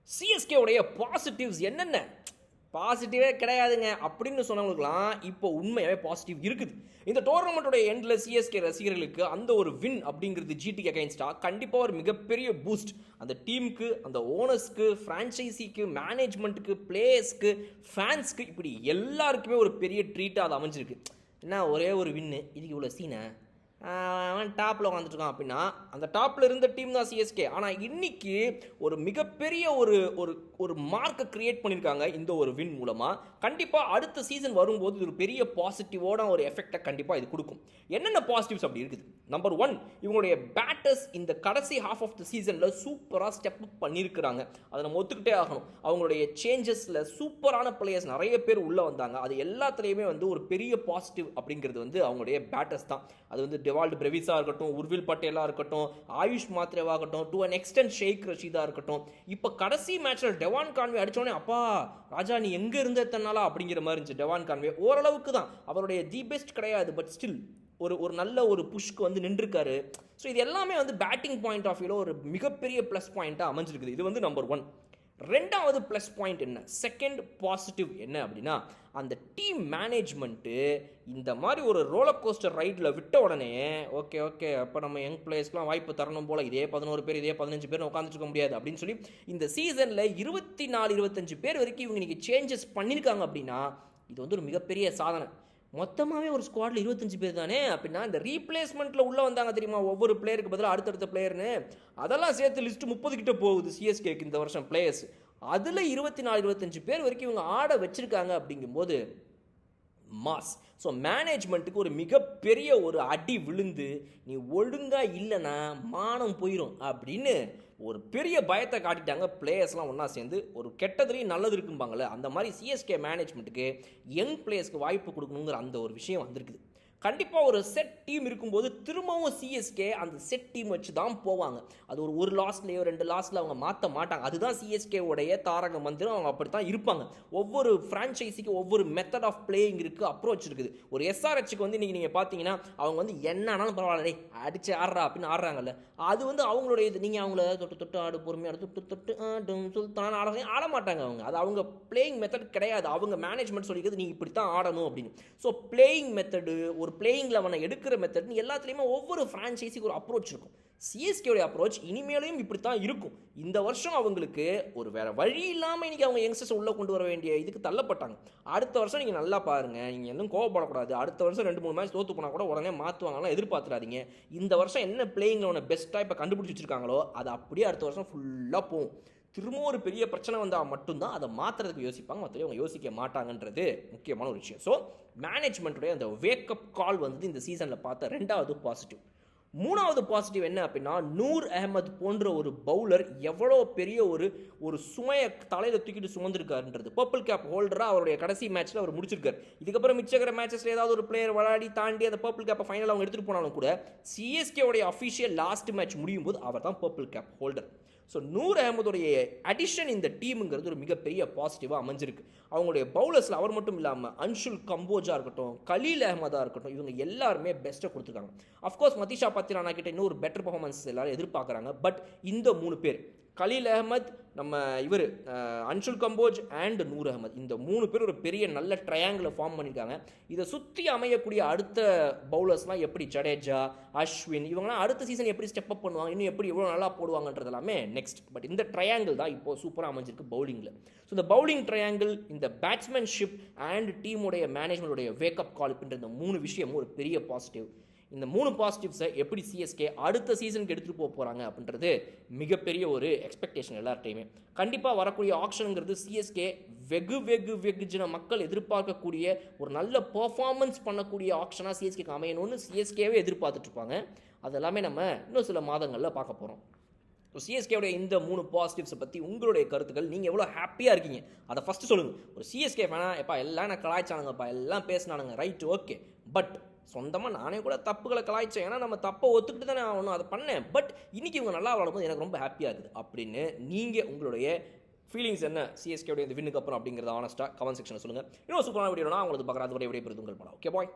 CSK உடைய positives என்னென்ன? பாசிட்டிவே கிடையாதுங்க அப்படின்னு சொன்னவங்களுக்குலாம் இப்போ உண்மையாகவே பாசிட்டிவ் இருக்குது. இந்த டோர்னமெண்ட்டோடைய எண்டில் சிஎஸ்கே ரசிகர்களுக்கு அந்த ஒரு வின் அப்படிங்கிறது ஜிடிக்கு அகைன்ஸ்டாக கண்டிப்பாக ஒரு மிகப்பெரிய பூஸ்ட் அந்த டீமுக்கு, அந்த ஓனர்ஸ்க்கு, ஃப்ரான்ச்சைசிக்கு, மேனேஜ்மெண்ட்டுக்கு, பிளேயர்ஸ்க்கு, ஃபேன்ஸ்க்கு, இப்படி எல்லாருக்குமே ஒரு பெரிய ட்ரீட்டாக அது அமைஞ்சிருக்கு. என்ன ஒரே ஒரு வின்னு, இதுக்கு இவ்வளோ சீனை, அவன் டாப்பில் உட்காந்துட்டுருக்கான் அப்படின்னா அந்த டாப்பில் இருந்த டீம் தான் சிஎஸ்கே. ஆனால் இன்னைக்கு ஒரு மிகப்பெரிய ஒரு ஒரு ஒரு மார்க்கை கிரியேட் பண்ணியிருக்காங்க இந்த ஒரு வின் மூலமாக. கண்டிப்பாக அடுத்த சீசன் வரும்போது இது ஒரு பெரிய பாசிட்டிவோட ஒரு எஃபெக்டை கண்டிப்பாக இது கொடுக்கும். என்னென்ன பாசிட்டிவ்ஸ் அப்படி இருக்குது? நம்பர் 1, இவங்களுடைய பேட்டர்ஸ் இந்த கடைசி ஹாஃப் ஆஃப் த சீசனில் சூப்பராக ஸ்டெப் அப் பண்ணியிருக்கிறாங்க. அதை நம்ம ஒத்துக்கிட்டே ஆகணும். அவங்களுடைய சேஞ்சஸில் சூப்பரான பிளேயர்ஸ் நிறைய பேர் உள்ளே வந்தாங்க. அது எல்லாத்துலேயுமே ஒரு பெரிய பாசிட்டிவ் அப்படிங்கிறது அவங்களுடைய பேட்டர்ஸ் தான். அது டெவால்ட் பிரெவிஸாக இருக்கட்டும், உர்வில் பட்டேலாக இருக்கட்டும், ஆயுஷ் மாத்ரேவாக இருக்கட்டும், டு அன் எக்ஸ்டென்ட் ஷேக் ரஷீதாக இருக்கட்டும். இப்போ கடைசி மேட்ச்சில் டெவான் கான்வே அடித்தோடனே அப்பா ராஜா நீ எங்கே இருந்த எத்தனாலா அப்படிங்கிற மாதிரி இருந்துச்சு. டெவான் கான்வே ஓரளவுக்கு தான், அவருடைய தி பெஸ்ட் கிடையாது, பட் ஸ்டில் ஒரு நல்ல ஒரு புஷ்க்கு நின்றுருக்காரு. ஸோ இது எல்லாமே பேட்டிங் பாயிண்ட் ஆஃப் வியூவில் ஒரு மிகப்பெரிய ப்ளஸ் பாயிண்ட்டாக அமைஞ்சிருக்குது. இது நம்பர் 1. ரெண்டாவது ப்ளஸ் பாயிண்ட் என்ன, செகண்ட் பாசிட்டிவ் என்ன அப்படின்னா, அந்த டீம் மேனேஜ்மெண்ட்டு இந்த மாதிரி ஒரு ரோலர் கோஸ்டர் ரைடில் விட்ட உடனே ஓகே அப்போ நம்ம யங் பிளேயர்ஸ்லாம் வாய்ப்பு தரணும் போல், இதே 11 பேர் இதே 15 பேர் உட்காந்துட்டு இருக்க முடியாது அப்படின்னு சொல்லி இந்த சீசனில் 24-25 பேர் வரைக்கும் இவங்க இன்றைக்கி சேஞ்சஸ் பண்ணியிருக்காங்க அப்படின்னா இது ஒரு மிகப்பெரிய சாதனை. மொத்தமாகவே ஒரு ஸ்குவாடில் 25 பேர் தானே அப்படின்னா, இந்த ரீப்ளேஸ்மெண்ட்டில் உள்ளே வந்தாங்க தெரியுமா, ஒவ்வொரு பிளேயருக்கு பதிலாக அடுத்தடுத்த பிளேயர்னு, அதெல்லாம் சேர்த்து லிஸ்ட்டு 30 கிட்ட போகுது சிஎஸ்கேக்கு இந்த வருஷம் பிளேயர்ஸ். அதில் 24-25 பேர் வரைக்கும் இவங்க ஆட வச்சுருக்காங்க அப்படிங்கும்போது மாஸ். ஸோ மேனேஜ்மெண்ட்டுக்கு ஒரு மிகப்பெரிய ஒரு அடி விழுந்து நீ ஒழுங்காக இல்லைன்னா மானம் போயிடும் அப்படின்னு ஒரு பெரிய பயத்தை காட்டிட்டாங்க பிளேயர்ஸ்லாம் ஒன்றா சேர்ந்து. ஒரு கெட்டதுலேயும் நல்லது இருக்கும்பாங்கள்ல, அந்த மாதிரி சிஎஸ்கே மேனேஜ்மெண்ட்டுக்கு யங் பிளேயர்ஸ்க்கு வாய்ப்பு கொடுக்கணுங்கிற அந்த ஒரு விஷயம் வந்திருக்குது. கண்டிப்பாக ஒரு செட் டீம் இருக்கும்போது திரும்பவும் சிஎஸ்கே அந்த செட் டீம் வச்சு தான் போவாங்க. அது ஒரு லாஸ்ட்லேயோ 2 லாஸ்ட்டில் அவங்க மாற்ற மாட்டாங்க. அதுதான் சிஎஸ்கே உடைய தாரக மந்திரம். அவங்க அப்படி தான் இருப்பாங்க. ஒவ்வொரு ஃப்ரான்ச்சைஸிக்கு ஒவ்வொரு மெத்தட் ஆஃப் பிளேயிங் இருக்குது, அப்ரோச் இருக்குது. ஒரு எஸ்ஆர்ஹெச்சுக்கு இன்றைக்கி நீங்கள் பார்த்தீங்கன்னா அவங்க என்னன்னாலும் பரவாயில்ல அடிச்சு ஆடுறா அப்படின்னு ஆடுறாங்கல்ல, அது அவங்களுடைய இது. நீங்கள் அவங்கள தொட்டு ஆடு, பொறுமையாக தொட்டு ஆடும் சுல்தான் ஆட மாட்டாங்க. அது அவங்க பிளேயிங் மெத்தட் கிடையாது. அவங்க மேனேஜ்மெண்ட் சொல்லிக்கிறது நீங்கள் இப்படி தான் ஆடணும் அப்படின்னு. ஸோ பிளேயிங் மெத்தடு, ஒரு பிளேயிங் லெவனை எடுக்கிற மெத்தட் எல்லாத்துலேயுமே ஒவ்வொரு ஃப்ரான்ச்சைஸிக்கு ஒரு அப்ரோச் இருக்கும். சிஎஸ்கேவுடைய அப்ரோச் இனிமேலையும் இப்படி தான் இருக்கும். இந்த வருஷம் அவங்களுக்கு ஒரு வேறு வழி இல்லாமல் இன்றைக்கி அவங்க யங்ஸ்டர்ஸ் உள்ளே கொண்டு வர வேண்டிய இதுக்கு தள்ளப்பட்டாங்க. அடுத்த வருஷம் நீங்கள் நல்லா பாருங்கள், நீங்கள் இன்னும் கோவப்படக்கூடாது. அடுத்த வருஷம் 2-3 மேட்ச் தோற்று போனால் கூட உடனே மாற்றுவாங்கலாம் எதிர்பார்த்துறாதீங்க. இந்த வருஷம் என்ன பிளேயிங் லெவனை பெஸ்ட்டாக இப்போ கண்டுபிடிச்சி வச்சுருக்காங்களோ அது அப்படியே அடுத்த வருஷம் ஃபுல்லாக போகும். திரும்ப ஒரு பெரிய பிரச்சனை வந்தால் மட்டும்தான் அதை மாற்றுறதுக்கு யோசிப்பாங்க, மற்றபடி அவங்க யோசிக்க மாட்டாங்கன்றது முக்கியமான ஒரு விஷயம். ஸோ மேனேஜ்மெண்ட்டுடைய அந்த வேக்கப் கால் இந்த சீசனில் பார்த்த ரெண்டாவது பாசிட்டிவ். மூணாவது பாசிட்டிவ் என்ன அப்படின்னா, நூர் அகமது போன்ற ஒரு பவுலர் எவ்வளோ பெரிய ஒரு சுமையை தலையில் தூக்கிட்டு சுமந்திருக்காருன்றது. பர்பிள் கேப் ஹோல்டராக அவருடைய கடைசி மேட்ச்சில் அவர் முடிச்சிருக்காரு. இதுக்கப்புறம் மிச்சக்கிற மேட்சஸில் ஏதாவது ஒரு பிளேயர் விளையாடி தாண்டி அந்த பர்பிள் கேப்பை ஃபைனல் அவங்க எடுத்துகிட்டு போனாலும் கூட சிஎஸ்கேவுடைய அஃபிஷியல் லாஸ்ட் மேட்ச் முடியும் போது அவர் தான் purple cap holder. So Noor அகமதுடைய அடிஷன் இந்த டீமுங்கிறது ஒரு மிகப்பெரிய பாசிட்டிவாக அமைஞ்சிருக்கு. அவங்களுடைய பவுலர்ஸில் அவர் மட்டும் இல்லாமல் அன்ஷுல் கம்போஜாக இருக்கட்டும், கலீல் அஹமதாக இருக்கட்டும், இவங்க எல்லாருமே பெஸ்ட்டாக கொடுத்துருக்காங்க. அஃப்கோர்ஸ் மதிஷா பத்திரானா கிட்ட இன்னும் ஒரு பெட்டர் பர்ஃபார்மன்ஸ் எல்லாரும் எதிர்பார்க்குறாங்க. பட் இந்த 3 பேர், கலீல் அஹமத், நம்ம இவர் அன்ஷுல் கம்போஜ் அண்ட் நூர் அகமது, இந்த 3 பேர் ஒரு பெரிய நல்ல ட்ரையாங்கிளை ஃபார்ம் பண்ணியிருக்காங்க. இதை சுற்றி அமையக்கூடிய அடுத்த பவுலர்ஸ்லாம் எப்படி ஜடேஜா, அஸ்வின், இவங்களாம் அடுத்த சீசன் எப்படி ஸ்டெப் அப் பண்ணுவாங்க, இன்னும் எப்படி எவ்வளோ நல்லா போடுவாங்கன்றது எல்லாமே நெக்ஸ்ட். பட் இந்த ட்ரையாங்கிள் தான் இப்போது சூப்பராக அமைஞ்சிருக்கு பவுலிங்கில். ஸோ இந்த பவுலிங் ட்ரையாங்கிள், இந்த பேட்ஸ்மேன்ஷிப் அண்ட் டீமுடைய மேனேஜ்மெண்ட்டுடைய வேக்கப் கால் அப்படின்ற இந்த 3 விஷயமும் ஒரு பெரிய பாசிட்டிவ். இந்த 3 பாசிட்டிவ்ஸை எப்படி சிஎஸ்கே அடுத்த சீசனுக்கு எடுத்துகிட்டு போகிறாங்க அப்படின்றது மிகப்பெரிய ஒரு எக்ஸ்பெக்டேஷன் எல்லார்ட்டையுமே. கண்டிப்பாக வரக்கூடிய ஆக்ஷனுங்கிறது சிஎஸ்கே வெகுஜன மக்கள் எதிர்பார்க்கக்கூடிய ஒரு நல்ல பர்ஃபார்மன்ஸ் பண்ணக்கூடிய ஆக்ஷனாக சிஎஸ்கேக்கு அமையணும்னு சிஎஸ்கேவே எதிர்பார்த்துட்ருப்பாங்க. அதெல்லாமே நம்ம இன்னும் சில மாதங்களில் பார்க்க போகிறோம். ஸோ சிஎஸ்கேவுடைய இந்த 3 பாசிட்டிவ்ஸை பற்றி உங்களுடைய கருத்துக்கள், நீங்கள் எவ்வளோ ஹாப்பியாக இருக்கீங்க அதை ஃபஸ்ட்டு சொல்லுங்கள். ஒரு சிஎஸ்கே ஃபேனா எப்பா எல்லாம் நான் கலாய்ச்சானுங்கப்பா, எல்லாம் பேசினானுங்க, ரைட்டு ஓகே, பட் சொந்தமாக நானே கூட தப்புகளை கலாய்ச்சேன், ஏன்னா நம்ம தப்பை ஒத்துக்கிட்டு தானே ஆகணும், அதை பண்ணேன். பட் இன்றைக்கி இவங்க நல்லா விளாடும்போது எனக்கு ரொம்ப ஹாப்பியாக இருக்குது அப்படின்னு நீங்கள் உங்களுடைய ஃபீலிங்ஸ் என்ன சிஎஸ்கேவுடைய இந்த வின்னுக்கு அப்புறம் அப்படிங்கிறத ஆனஸ்ட்டாக கமெண்ட் செக்ஷனில் சொல்லுங்கள். இன்னும் சூப்பரான வீடியோனா உங்களுக்கு பார்க்குறது விடைபெறுது உங்கள் படம். Okay bye.